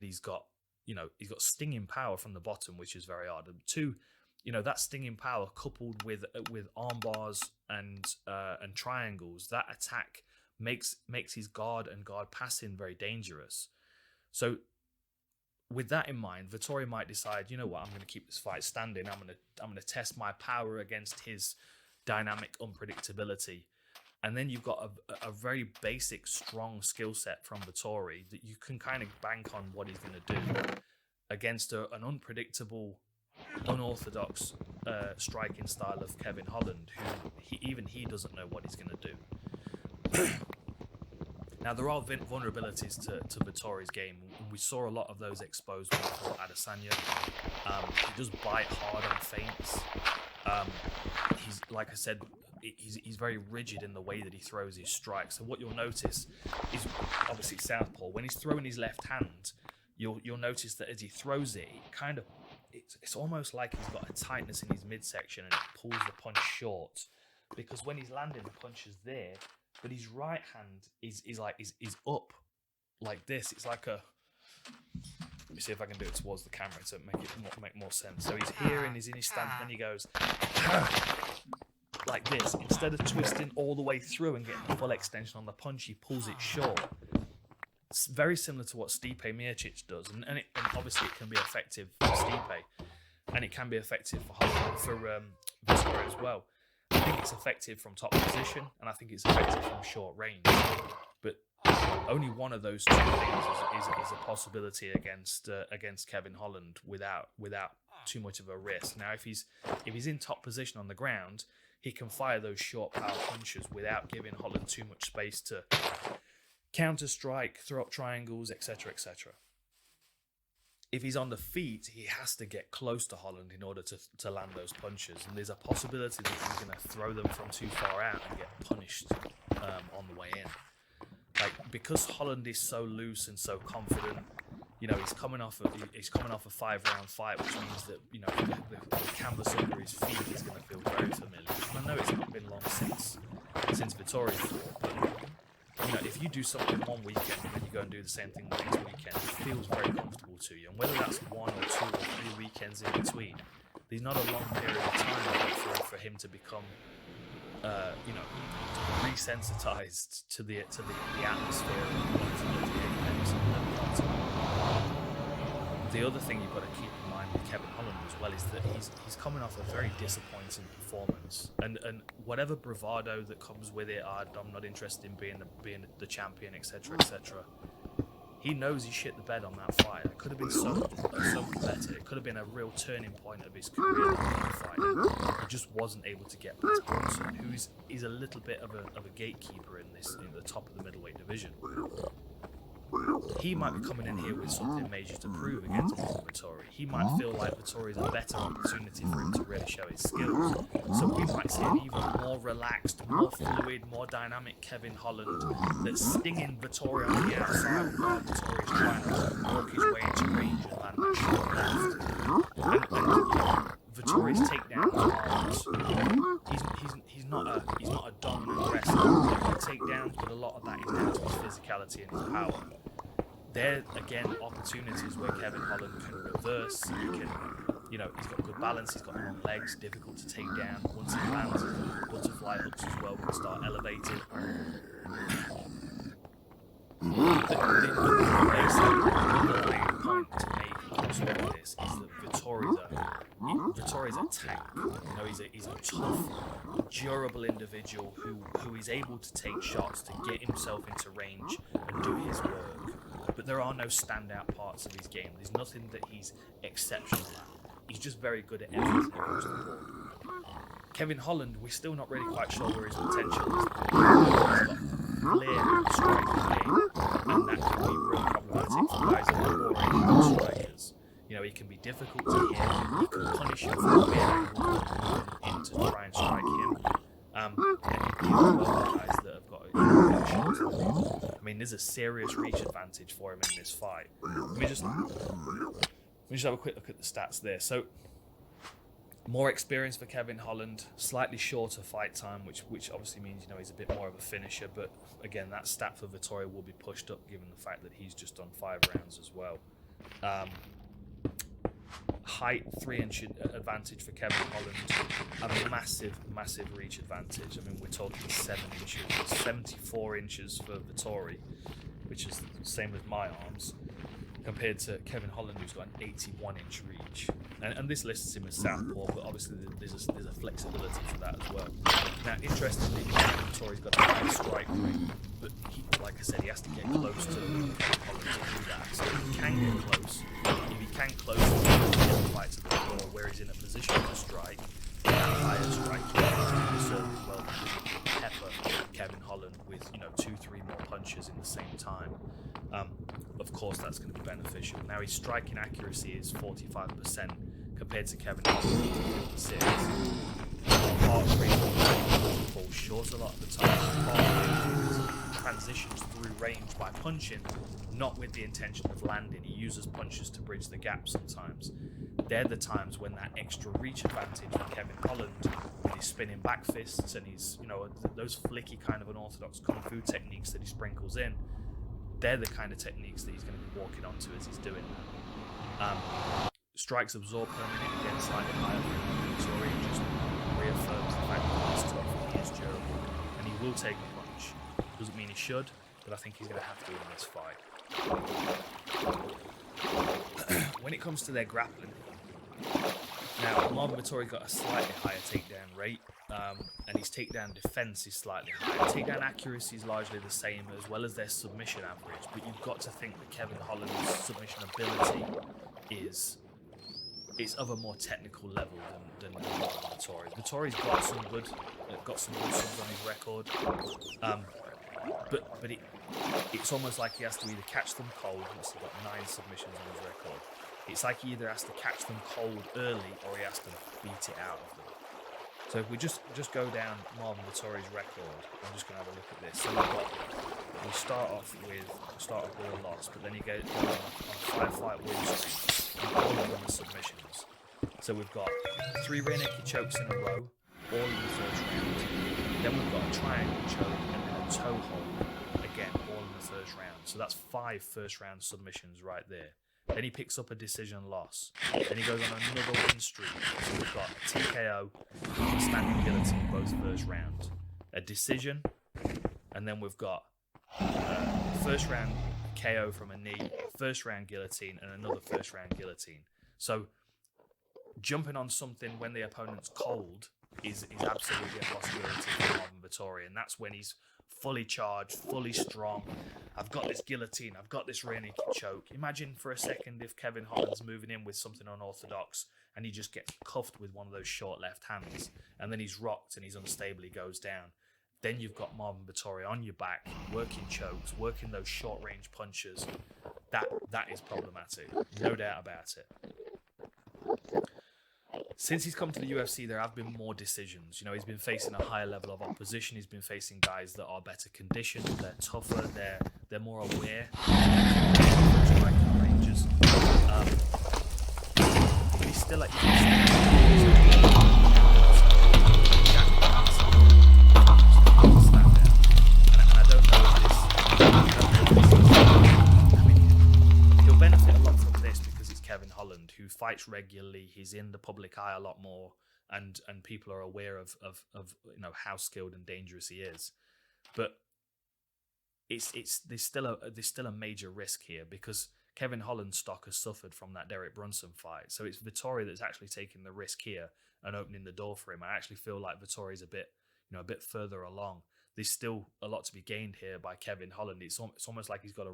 he's got, he's got stinging power from the bottom, which is very hard. And two, that stinging power coupled with arm bars and triangles, that attack makes his guard and guard passing very dangerous. So with that in mind, Vittori might decide, you know what, I'm going to keep this fight standing. I'm going to test my power against his dynamic unpredictability. And then you've got a very basic, strong skill set from Vittori that you can kind of bank on what he's going to do against an unpredictable, unorthodox striking style of Kevin Holland, who even he doesn't know what he's going to do. Now, there are vulnerabilities to Vittori's game. We saw a lot of those exposed when he fought Adesanya. He does bite hard on feints. He's, like I said, he's very rigid in the way that he throws his strikes. So what you'll notice is, obviously southpaw, when he's throwing his left hand, you'll notice that as he throws it, it's almost like he's got a tightness in his midsection and it pulls the punch short. Because when he's landing the punches there, but his right hand is up like this. It's like a. Let me see if I can do it towards the camera to make more sense. So he's here and he's in his stance, and then he goes like this. Instead of twisting all the way through and getting the full extension on the punch, he pulls it short. It's very similar to what Stipe Miocic does, and obviously it can be effective for Stipe, and it can be effective for Vittori as well. I think it's effective from top position, and I think it's effective from short range. But only one of those two things is a possibility against Kevin Holland without too much of a risk. Now, if he's in top position on the ground, he can fire those short power punches without giving Holland too much space to counter strike, throw up triangles, etc., etc. If he's on the feet, he has to get close to Holland in order to land those punches. And there's a possibility that he's going to throw them from too far out and get punished on the way in. Because Holland is so loose and so confident, he's coming off a 5-round fight, which means that the canvas under his feet is going to feel very familiar. And I know it's not been long since Vittori fought, but if you do something one weekend and then you go and do the same thing the next weekend, it feels very comfortable to you. And whether that's 1 or 2 or 3 weekends in between, there's not a long period of time for him to become, resensitized to the atmosphere of the Apex and the content. The other thing you've got to keep in mind with Kevin Holland as well is that he's coming off a very disappointing performance, and whatever bravado that comes with it, I'm not interested in being the champion, etc., etc. He knows he shit the bed on that fight. It could have been so better. It could have been a real turning point of his career in fighting. He just wasn't able to get past Brunson, who is a little bit of a gatekeeper in the top of the middleweight division. He might be coming in here with something major to prove against Vittori. He might feel like Vittori is a better opportunity for him to really show his skills. So we might see an even more relaxed, more fluid, more dynamic Kevin Holland that's stinging Vittori on the outside while Vittori is trying to work his way into range and land that short left. And Vittori's takedowns aren't. He's not a dominant wrestler. He takedowns, but a lot of that is down to his physicality and his power. There again, opportunities where Kevin Holland can reverse. He can, he's got good balance. He's got long legs, difficult to take down. Once he lands, butterfly hooks as well can start elevating. The basic point to make across all of this is that Vittori's a tank. He's a tough, durable individual who is able to take shots to get himself into range and do his work. But there are no standout parts of his game. There's nothing that he's exceptional at. He's just very good at everything across the board. Kevin Holland, we're still not really quite sure where his potential is. He's got clear striking game, and that can be real problematic for guys that are already good strikers. He can be difficult to hit. He can punish him from a weird angle to try and strike him. And you guys that have got shots. I mean, there's a serious reach advantage for him in this fight. Let me just have a quick look at the stats there. So, more experience for Kevin Holland, slightly shorter fight time, which obviously means he's a bit more of a finisher. But again, that stat for Vittori will be pushed up given the fact that he's just done 5 rounds as well. Um, height 3-inch advantage for Kevin Holland, a massive reach advantage. I mean, we're talking 7 inches, 74 inches for Vettori, which is the same as my arms, compared to Kevin Holland, who's got an 81-inch reach. And this lists him as southpaw, but obviously there's a flexibility for that as well. Now, interestingly, Vettori's got a high strike rate, but like I said, he has to get close to Kevin Holland to do that. So if he can get close, if he can close to the fight to the floor where he's in a position to strike, that higher strike rate will serve as well to pepper Kevin Holland with 2-3 more punches in the same time. Of course, that's going to be beneficial. Now, his striking accuracy is 45% compared to Kevin Holland, 56. Heart rate falls short a lot of the time. Heart rate transitions through range by punching, not with the intention of landing. He uses punches to bridge the gap sometimes. They're the times when that extra reach advantage for Kevin Holland, with his spinning back fists and his, those flicky kind of unorthodox kung fu techniques that he sprinkles in, they're the kind of techniques that he's going to be walking onto as he's doing that. Strikes absorbed per minute, again slightly higher than Vettori, just reaffirms the fact that he's tough and he is durable, and he will take a punch. Doesn't mean he should, but I think he's going to have to in this fight. When it comes to their grappling, now Marvin Vettori got a slightly higher takedown rate, and his takedown defense is slightly higher. Takedown accuracy is largely the same, as well as their submission average, but you've got to think that Kevin Holland's submission ability is of a more technical level than Vettori. Vettori's got some good subs on his record, but it's almost like he has to either catch them cold. He's got 9 submissions on his record. It's like he either has to catch them cold early or he has to beat it out of them. So if we just go down Marvin Vettori's record, I'm just going to have a look at this. So we start off with a loss, but then he goes on a 5-fight win streak, and all of them are submissions. So we've got 3 rear naked chokes in a row, all in the first round. Then we've got a triangle choke and then a toe hold, again, all in the first round. So that's 5 first round submissions right there. Then he picks up a decision loss. Then he goes on another win streak. So we've got a TKO and a standing guillotine both first round. A decision, and then we've got first round KO from a knee, first round guillotine, and another first round guillotine. So jumping on something when the opponent's cold is absolutely a possibility for Marvin Vettori, and that's when he's fully charged, fully strong. I've got this guillotine, I've got this rear naked choke. Imagine for a second if Kevin Holland's moving in with something unorthodox and he just gets cuffed with one of those short left hands, and then he's rocked and he's unstable, he goes down. Then you've got Marvin Vettori on your back, working chokes, working those short range punches. That is problematic, no doubt about it. Since he's come to the UFC, there have been more decisions. He's been facing a higher level of opposition. He's been facing guys that are better conditioned, they're tougher, they're more aware of striking ranges. But he's still at he'll benefit a lot from this because it's Kevin Holland, who fights regularly. He's in the public eye a lot more, and people are aware of how skilled and dangerous he is. But there's still a major risk here because Kevin Holland's stock has suffered from that Derek Brunson fight. So it's Vettori that's actually taking the risk here and opening the door for him. I actually feel like Vettori's a bit further along. There's still a lot to be gained here by Kevin Holland. It's almost like he's got a